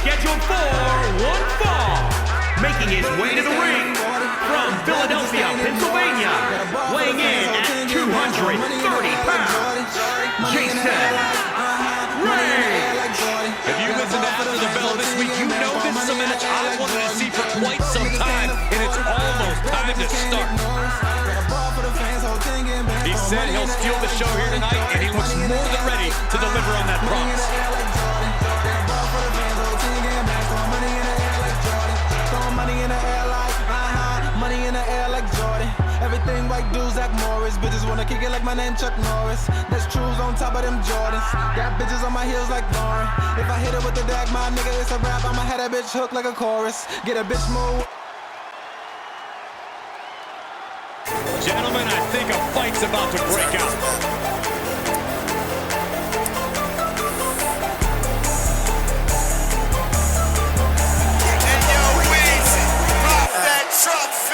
scheduled for one fall. Making his way to the ring from Philadelphia, Pennsylvania, weighing in at 230 pounds, Jason Ray. If you listened to After the Bell this week, you know this is a match I wanted to see for quite some time, and it's almost time to start. He said he'll steal the show here tonight, and he looks more than ready to deliver on that promise. Money in the air like Jordan. Everything white dudes like Morris. Bitches wanna kick it like my name Chuck Norris. There's truths on top of them Jordans. Got bitches on my heels like Lauren. If I hit it with the dag, my nigga, it's a rap. I'ma have that bitch hooked like a chorus. Get a bitch move. Gentlemen, I think a fight's about to break out.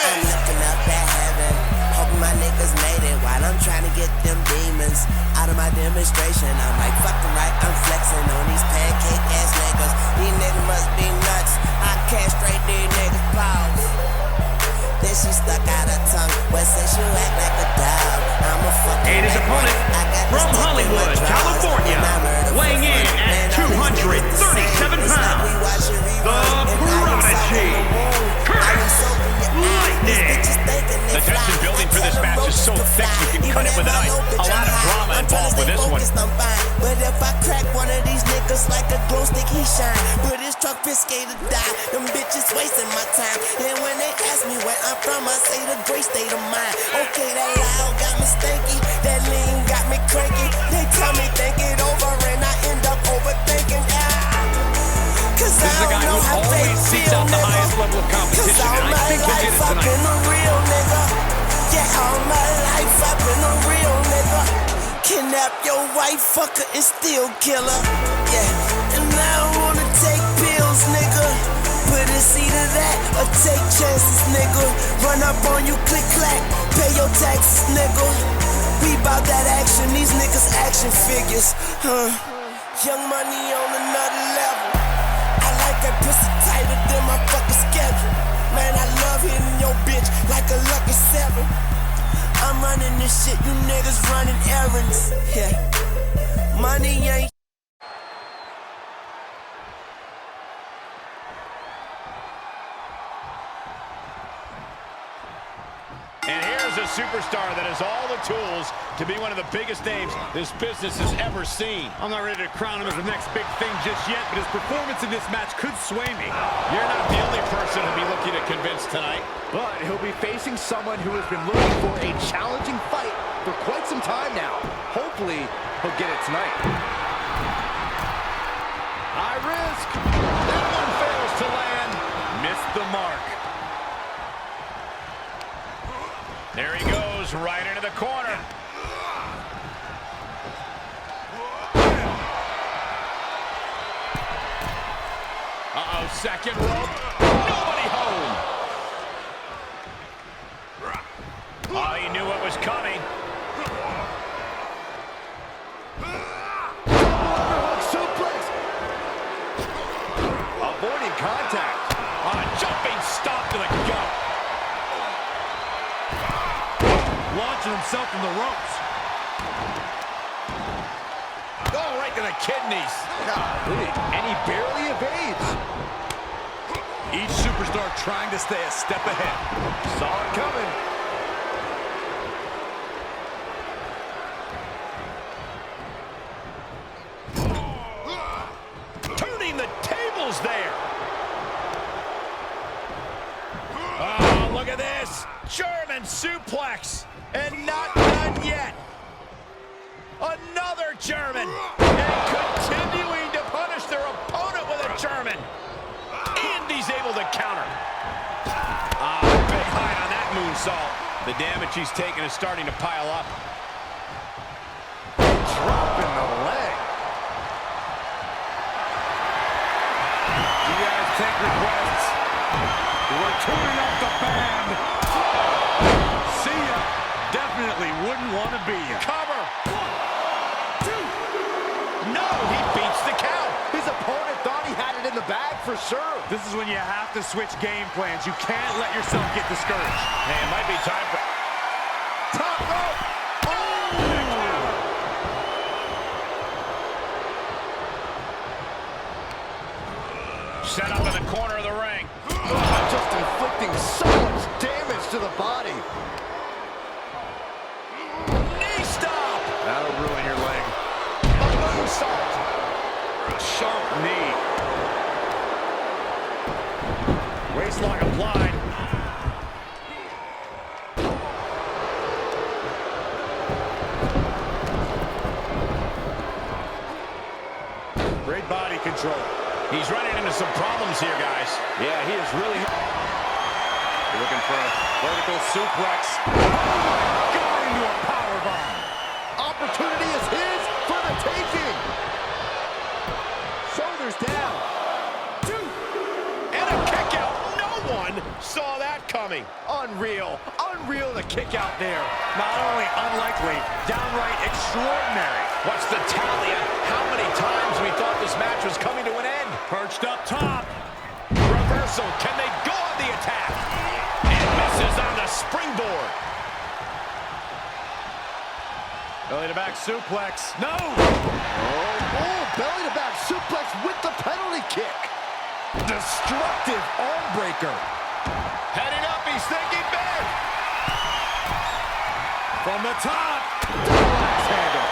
I'm looking up at heaven, hoping my niggas made it while I'm trying to get them demons out of my demonstration. I'm like, fucking right, I'm flexing on these pancake ass niggas. These niggas must be nuts. I castrate these niggas, pause. Then she stuck out her tongue. Well, since you act like a dog, I'm a fucking. And his opponent from Hollywood, California, weighing in at 237 pounds, the Prodigy, The tension building for this match is so thick you can cut it with a knife. A lot of drama involved with this one. But if I crack one of these niggas like a glow stick, he shine. Put his truck risque to die. Them bitches wasting my time. And when they ask me where I'm from, I say the great state of mind. Okay, that loud got me stanky. That lean got me cranky. They tell me think it over and I end up overthinking. This is a guy who always seeks out the highest level of competition, and I think he'll get it tonight. Yeah, all my life I've been a real nigga. Kidnap your wife, fuck her, and still kill her. Yeah, and I don't wanna take pills, nigga. But it's either that or take chances, nigga. Run up on you, click clack, pay your taxes, nigga. We bout that action, these niggas action figures, huh? Young money on another level. I like that pussy tighter than my fucking schedule. Man, I love hitting your bitch like a lucky 7. I'm running this shit, you niggas running errands. Yeah, money ain't. And here's a superstar that has all the tools to be one of the biggest names this business has ever seen. I'm not ready to crown him as the next big thing just yet, but his performance in this match could sway me. You're not the only person he'll be looking to convince tonight. But he'll be facing someone who has been looking for a challenging fight for quite some time now. Hopefully, he'll get it tonight. High risk. That one fails to land. Missed the mark. There he goes, right into the corner. Uh-oh, second rope. Nobody home. Oh, he knew what was coming. Suplex. Avoiding contact. On a jumping stop to the gut. Launching himself from the ropes. Oh, right to the kidneys. Golly, and he barely evades. Each superstar trying to stay a step ahead. Saw it coming. Turning the tables there. Oh, look at this. German suplex. And not done yet. Another German. And continuing to punish their opponent with a German. And he's able to counter. Big height on that moonsault. The damage he's taken is starting to pile up. Dropping the leg. You guys take requests. We're tuning up the band. See ya. Definitely wouldn't want to be ya. Cover. 1, 2. No, he beats the count. His opponent thought he had it in in the bag for sure. This is when you have to switch game plans. You can't let yourself get discouraged. Hey, it might be time for... Top rope. Set up in the corner of the ring. Just inflicting so much damage to the body. Knee stop! That'll ruin your leg. A moonsault. Sharp knee. Waistlock applied. Great body control. He's running into some problems here, guys. Yeah, he is really looking for a vertical suplex. Oh my God, into a powerbomb. Opportunity is his for the taking. Shoulders down. And a kick out. No one saw that coming. Unreal. Unreal the kick out there. Not only unlikely, downright extraordinary. What's the tally on how many times we thought this match was coming to an end? Perched up top. Reversal. Can they go on the attack? And misses on the springboard. Belly to back suplex. No! Oh, belly to back suplex with the penalty kick. Destructive arm breaker. Heading up. He's thinking big. From the top. Axe handle.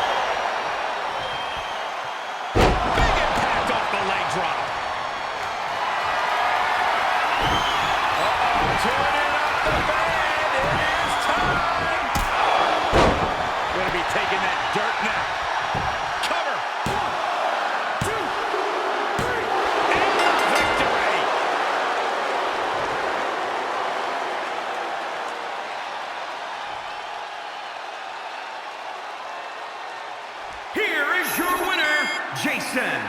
Big impact off the leg drop. Turning up the band. It is time. Gonna be taking that dirt now. Cover. 1, 2, 3. And the victory. Here is your winner, Jason.